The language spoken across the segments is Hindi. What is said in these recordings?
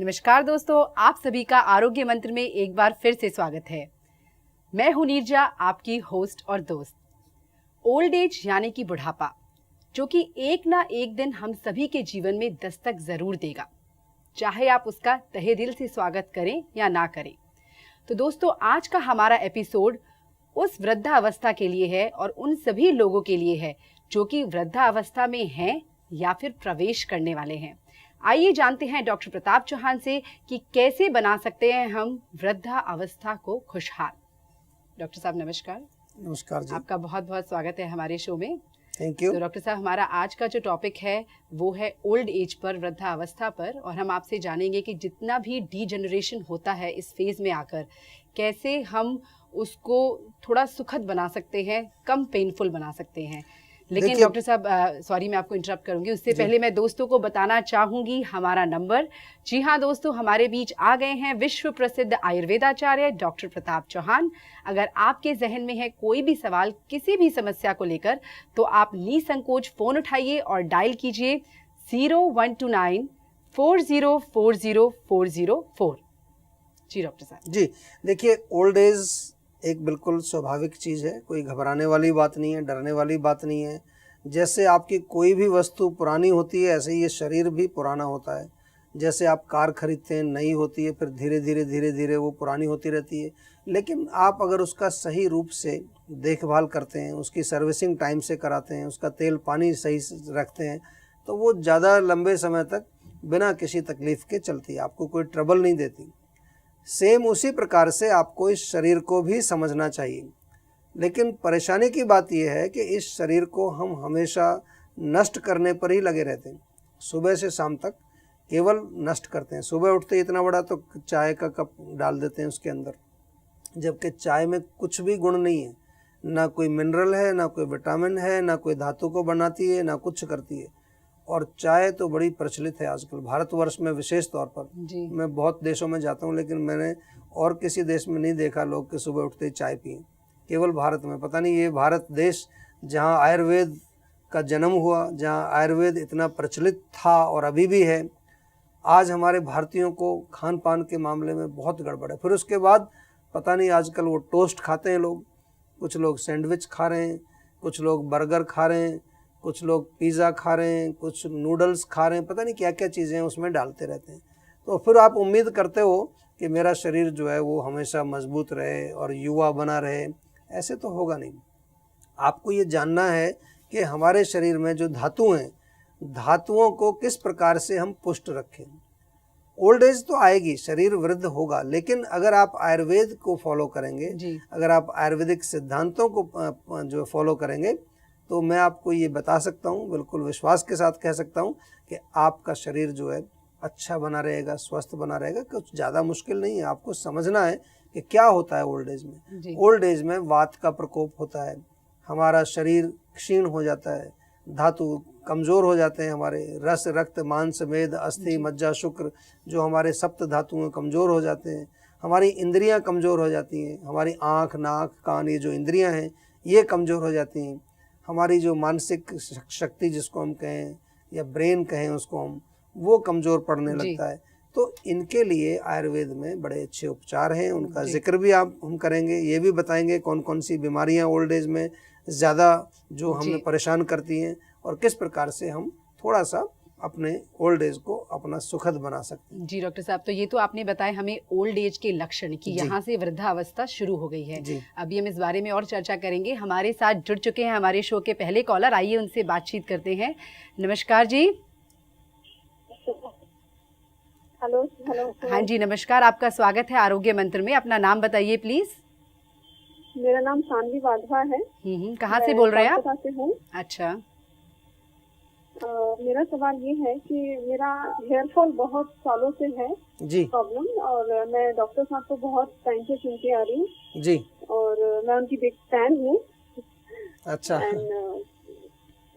नमस्कार दोस्तों, आप सभी का आरोग्य मंत्र में एक बार फिर से स्वागत है। मैं हूं नीरजा, आपकी होस्ट और दोस्त। ओल्ड एज यानी कि बुढ़ापा, जो कि एक ना एक दिन हम सभी के जीवन में दस्तक जरूर देगा, चाहे आप उसका तहे दिल से स्वागत करें या ना करें। तो दोस्तों, आज का हमारा एपिसोड उस वृद्धावस्था के लिए है और उन सभी लोगों के लिए है जो कि वृद्धावस्था में हैं या फिर प्रवेश करने वाले हैं। आइए जानते हैं डॉक्टर प्रताप चौहान से कि कैसे बना सकते हैं हम वृद्धावस्था को खुशहाल। डॉक्टर साहब नमस्कार। नमस्कार जी। आपका बहुत बहुत स्वागत है हमारे शो में। Thank you. तो डॉक्टर साहब, हमारा आज का जो टॉपिक है वो है ओल्ड एज पर, वृद्धावस्था पर, और हम आपसे जानेंगे कि जितना भी डीजेनरेशन होता है इस फेज में आकर, कैसे हम उसको थोड़ा सुखद बना सकते हैं, कम पेनफुल बना सकते हैं। लेकिन डॉक्टर साहब, सॉरी मैं आपको इंटरप्ट करूंगी, उससे पहले मैं दोस्तों को बताना चाहूंगी हमारा नंबर। जी हाँ दोस्तों, हमारे बीच आ गए हैं विश्व प्रसिद्ध आयुर्वेदाचार्य डॉक्टर प्रताप चौहान। अगर आपके जहन में है कोई भी सवाल किसी भी समस्या को लेकर, तो आप निसंकोच फोन उठाइए और डायल कीजिए 0129 4040 जी डॉक्टर साहब। जी देखिए, ओल्ड एज एक बिल्कुल स्वाभाविक चीज़ है, कोई घबराने वाली बात नहीं है, डरने वाली बात नहीं है। जैसे आपकी कोई भी वस्तु पुरानी होती है, ऐसे ही ये शरीर भी पुराना होता है। जैसे आप कार खरीदते हैं, नई होती है, फिर धीरे धीरे वो पुरानी होती रहती है। लेकिन आप अगर उसका सही रूप से देखभाल करते हैं, उसकी सर्विसिंग टाइम से कराते हैं, उसका तेल पानी सही से रखते हैं, तो वो ज़्यादा लंबे समय तक बिना किसी तकलीफ़ के चलती है, आपको कोई ट्रबल नहीं देती। सेम उसी प्रकार से आपको इस शरीर को भी समझना चाहिए। लेकिन परेशानी की बात यह है कि इस शरीर को हम हमेशा नष्ट करने पर ही लगे रहते हैं। सुबह से शाम तक केवल नष्ट करते हैं। सुबह उठते ही इतना बड़ा तो चाय का कप डाल देते हैं उसके अंदर, जबकि चाय में कुछ भी गुण नहीं है, ना कोई मिनरल है, ना कोई विटामिन है, ना कोई धातु को बनाती है, ना कुछ करती है। और चाय तो बड़ी प्रचलित है आजकल भारतवर्ष में विशेष तौर पर। मैं बहुत देशों में जाता हूँ, लेकिन मैंने और किसी देश में नहीं देखा लोग कि सुबह उठते ही चाय पिए, केवल भारत में। पता नहीं, ये भारत देश जहाँ आयुर्वेद का जन्म हुआ, जहाँ आयुर्वेद इतना प्रचलित था और अभी भी है, आज हमारे भारतीयों को खान पान के मामले में बहुत गड़बड़ है। फिर उसके बाद पता नहीं, आजकल वो टोस्ट खाते हैं लोग, कुछ लोग सैंडविच खा रहे हैं, कुछ लोग बर्गर खा रहे हैं, कुछ लोग पिज़्ज़ा खा रहे हैं, कुछ नूडल्स खा रहे हैं, पता नहीं क्या क्या चीज़ें उसमें डालते रहते हैं। तो फिर आप उम्मीद करते हो कि मेरा शरीर जो है वो हमेशा मजबूत रहे और युवा बना रहे। ऐसे तो होगा नहीं। आपको ये जानना है कि हमारे शरीर में जो धातु हैं, धातुओं को किस प्रकार से हम पुष्ट रखें। ओल्ड एज तो आएगी, शरीर वृद्ध होगा, लेकिन अगर आप आयुर्वेद को फॉलो करेंगे, अगर आप आयुर्वेदिक सिद्धांतों को जो फॉलो करेंगे, तो मैं आपको ये बता सकता हूँ, बिल्कुल विश्वास के साथ कह सकता हूँ कि आपका शरीर जो है अच्छा बना रहेगा, स्वस्थ बना रहेगा। कुछ ज़्यादा मुश्किल नहीं है। आपको समझना है कि क्या होता है ओल्ड एज में। ओल्ड एज में वात का प्रकोप होता है, हमारा शरीर क्षीण हो जाता है, धातु कमज़ोर हो जाते हैं, हमारे रस रक्त मांस मेद अस्थि मज्जा शुक्र जो हमारे सप्त धातुएँ कमज़ोर हो जाते हैं, हमारी इंद्रियाँ कमज़ोर हो जाती हैं, हमारी आँख नाक कान ये जो इंद्रियाँ हैं ये कमज़ोर हो जाती हैं, हमारी जो मानसिक शक्ति जिसको हम कहें या ब्रेन कहें उसको हम, वो कमज़ोर पड़ने लगता है। तो इनके लिए आयुर्वेद में बड़े अच्छे उपचार हैं, उनका जिक्र भी हम करेंगे। ये भी बताएंगे कौन कौन सी बीमारियां ओल्ड एज में ज़्यादा जो हमें परेशान करती हैं और किस प्रकार से हम थोड़ा सा अपने ओल्ड एज को अपना सुखद बना सकते हैं। जी डॉक्टर साहब, तो ये तो आपने बताया हमें ओल्ड एज के लक्षण कि यहाँ से वृद्धावस्था शुरू हो गई है। अभी हम इस बारे में और चर्चा करेंगे। हमारे साथ जुड़ चुके हैं हमारे शो के पहले कॉलर, आइए उनसे बातचीत करते हैं। नमस्कार जी। हेलो। हाँ जी नमस्कार, आपका स्वागत है आरोग्य मंत्र में। अपना नाम बताइए प्लीज। मेरा नाम शानवी वाधवा है। कहाँ से बोल रहे हैं आप? से हूँ। अच्छा। मेरा सवाल ये है कि मेरा हेयर फॉल बहुत सालों से है जी प्रॉब्लम, और मैं डॉक्टर साहब को बहुत टाइम से सुनती आ रही हूँ जी, और मैं उनकी बिग फैन हूँ। अच्छा।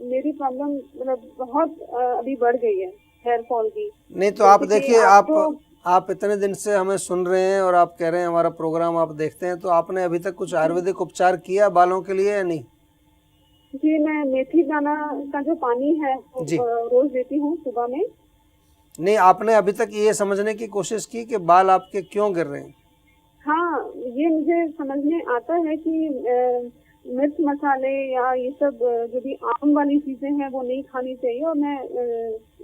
मेरी प्रॉब्लम मतलब बहुत अभी बढ़ गई है हेयर फॉल की। नहीं तो आप देखिए, आप इतने दिन से हमें सुन रहे हैं और आप कह रहे हैं हमारा प्रोग्राम आप देखते हैं, तो आपने अभी तक कुछ आयुर्वेदिक उपचार किया बालों के लिए या नहीं? जी, मैं मेथी दाना का जो पानी है रोज देती हूँ सुबह में, नहीं, आपने अभी तक ये समझने की कोशिश की कि बाल आपके क्यों गिर रहे हैं? हाँ, ये मुझे समझ में आता है कि मिर्च मसाले या ये सब जो भी आम वाली चीजें हैं वो नहीं खानी चाहिए, और मैं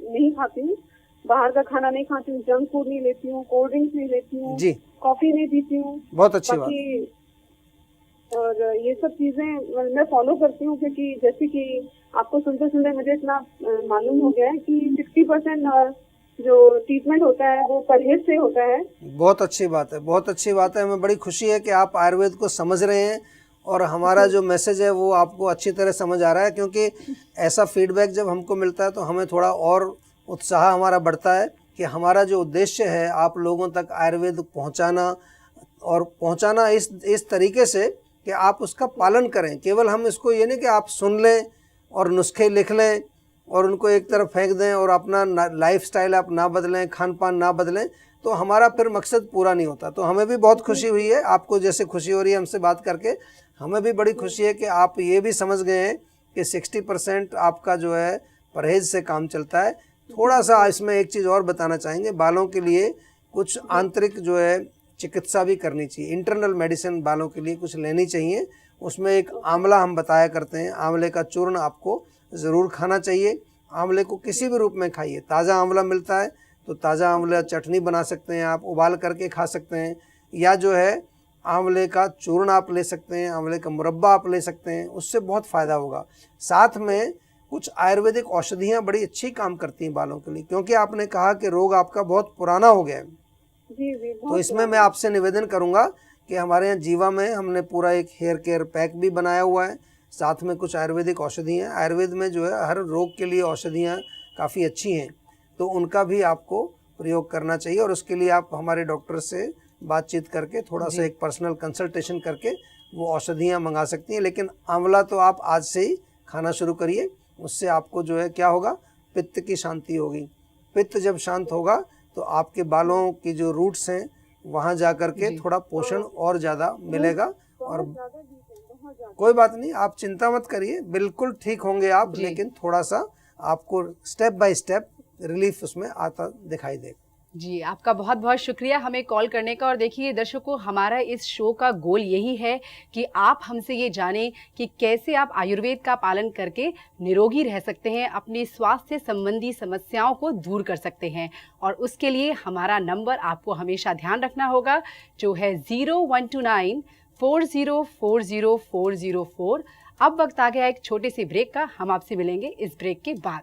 नहीं खाती हूँ। बाहर का खाना नहीं खाती हूँ, जंक फूड नहीं लेती हूँ, कोल्ड ड्रिंक्स नहीं लेती हूँ, जी, कॉफी नहीं पीती हूँ। बहुत अच्छी बात। बाकी और ये सब चीजें मैं फॉलो करती हूँ, क्योंकि जैसे कि आपको सुनते सुनते मुझे इतना मालूम हो गया है कि 60% जो ट्रीटमेंट होता है वो परहेज से होता है। बहुत अच्छी बात है, बहुत अच्छी बात है। हमें बड़ी खुशी है कि आप आयुर्वेद को समझ रहे हैं और हमारा जो मैसेज है वो आपको अच्छी तरह समझ आ रहा है, क्योंकि ऐसा फीडबैक जब हमको मिलता है तो हमें थोड़ा और उत्साह हमारा बढ़ता है कि हमारा जो उद्देश्य है आप लोगों तक आयुर्वेद पहुंचाना, और पहुंचाना इस तरीके से कि आप उसका पालन करें। केवल हम इसको ये नहीं कि आप सुन लें और नुस्खे लिख लें और उनको एक तरफ फेंक दें और अपना लाइफस्टाइल आप ना बदलें, खान पान ना बदलें, तो हमारा फिर मकसद पूरा नहीं होता। तो हमें भी बहुत खुशी हुई है, आपको जैसे खुशी हो रही है हमसे बात करके, हमें भी बड़ी खुशी है कि आप ये भी समझ गए हैं कि 60% आपका जो है परहेज से काम चलता है। थोड़ा सा इसमें एक चीज़ और बताना चाहेंगे, बालों के लिए कुछ आंतरिक जो है चिकित्सा भी करनी चाहिए, इंटरनल मेडिसिन बालों के लिए कुछ लेनी चाहिए। उसमें एक आंवला हम बताया करते हैं, आंवले का चूर्ण आपको ज़रूर खाना चाहिए। आंवले को किसी भी रूप में खाइए, ताज़ा आंवला मिलता है तो ताज़ा आंवला चटनी बना सकते हैं, आप उबाल करके खा सकते हैं, या जो है आंवले का चूर्ण आप ले सकते हैं, आंवले का मुरब्बा आप ले सकते हैं, उससे बहुत फ़ायदा होगा। साथ में कुछ आयुर्वेदिक औषधियाँ बड़ी अच्छी काम करती हैं बालों के लिए, क्योंकि आपने कहा कि रोग आपका बहुत पुराना हो गया है। जी जी, तो इसमें मैं आपसे निवेदन करूंगा कि हमारे यहाँ जीवा में हमने पूरा एक हेयर केयर पैक भी बनाया हुआ है, साथ में कुछ आयुर्वेदिक औषधियाँ। आयुर्वेद में जो है हर रोग के लिए औषधियाँ काफ़ी अच्छी हैं, तो उनका भी आपको प्रयोग करना चाहिए, और उसके लिए आप हमारे डॉक्टर से बातचीत करके थोड़ा सा एक पर्सनल कंसल्टेशन करके वो औषधियाँ मंगा सकती हैं। लेकिन आंवला तो आप आज से ही खाना शुरू करिए, उससे आपको जो है क्या होगा, पित्त की शांति होगी। पित्त जब शांत होगा तो आपके बालों की जो रूट्स हैं वहाँ जा कर के थोड़ा पोषण और ज़्यादा मिलेगा। और कोई बात नहीं, आप चिंता मत करिए, बिल्कुल ठीक होंगे आप, लेकिन थोड़ा सा आपको स्टेप बाय स्टेप रिलीफ उसमें आता दिखाई देगा। जी, आपका बहुत बहुत शुक्रिया हमें कॉल करने का। और देखिए दर्शकों, हमारा इस शो का गोल यही है कि आप हमसे ये जानें कि कैसे आप आयुर्वेद का पालन करके निरोगी रह सकते हैं, अपनी स्वास्थ्य संबंधी समस्याओं को दूर कर सकते हैं। और उसके लिए हमारा नंबर आपको हमेशा ध्यान रखना होगा, जो है 0129 4040 अब वक्त आ गया एक छोटे से ब्रेक का, हम आपसे मिलेंगे इस ब्रेक के बाद।